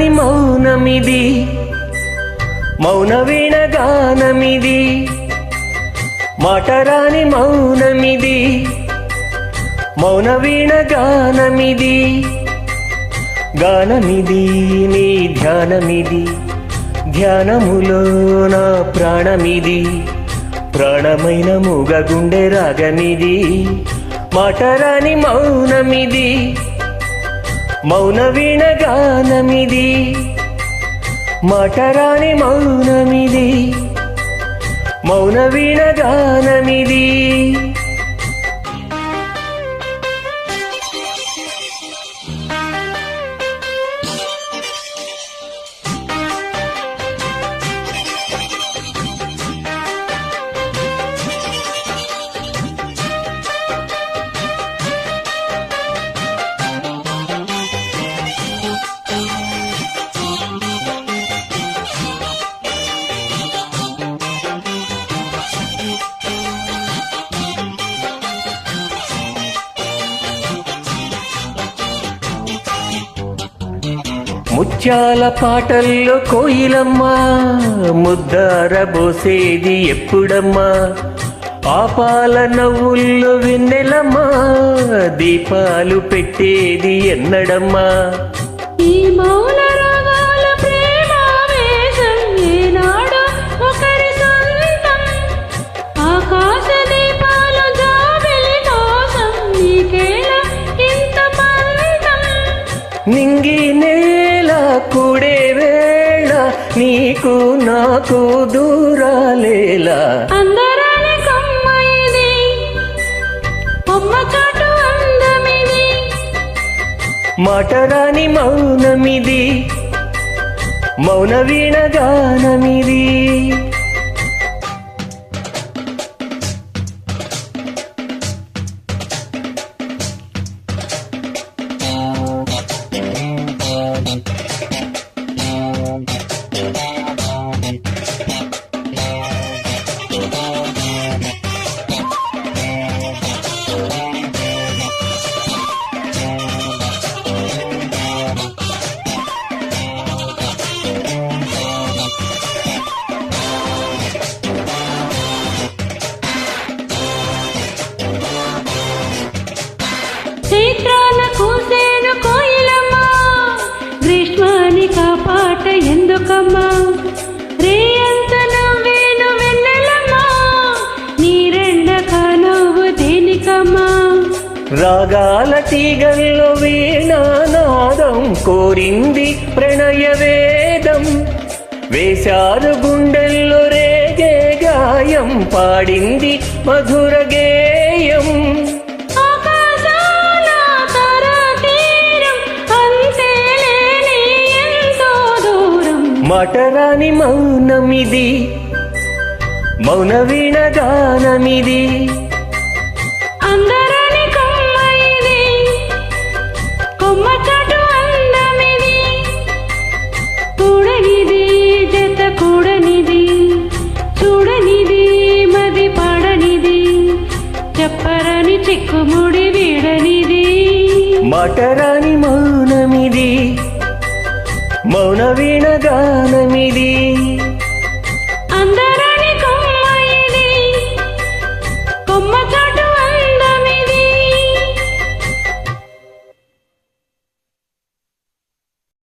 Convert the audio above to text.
మాటరాని మౌనమిది, మౌన వీణ గానమిది. మాటరాని మౌనమిది, మౌన వీణ గానమిది. గానమిది నీ ధ్యానమిది, ధ్యానములో నా ప్రాణమిది. ప్రాణమైన మూగ గుండె రాగమిది. మాటరాని మౌనమిది, మౌన వీణ గానమిది. మాటరాని మౌనమిది, మౌన వీణ గానమిది. ముత్యాల పాటల్లో కోయిలమ్మా, ముద్దారబోసేది ఎప్పుడమ్మా? ఆపాల నవ్వుల్లో వెన్నెలమ్మా, దీపాలు పెట్టేది ఎన్నడమ్మా? ఈ మౌన రాగాల ప్రేమావేశం ఏనాడో ఒకరి సొంతం. ఆకాశ దీపాల జాబిలి కోసం నీకేలా ఇంత పంతం? నింగి నేల కూడే వేళ నీకు నాకు దూరాలేలా? అందరాని కొమ్మ ఇది, కొమ్మ చాటు అందమిది. మాటరాని మౌనమిది, మౌన వీణ గానమిది. చైత్రాన కూసేను కోయిలమ్మా, గ్రీష్మాని కాపాట ఎందుకమ్మా? రేయంత నవ్వేను వెన్నెలమ్మా, నీరెండక నువ్వు దేనికమ్మా? రాగాల తీగల్లో వీణానాదం కోరింది ప్రణయ వేదం. వేశారు గుండెల్లో రేగే గాయం, పాడింది మధుర గేయం. మాటరాని మౌనమిది, మౌన వీణ గానమిది. అందరాని కొమ్మ ఇది, కొమ్మ చాటు అందమిది. కూడనిది జత కూడనిది, చూడనిది మది పాడనిది. చెప్పరని చిక్కుముడి వీడనిది. మాటరాని మౌనమిది, మౌన వీణ గానమిది. అందరాని కొమ్మ ఇది, కొమ్మ చాటు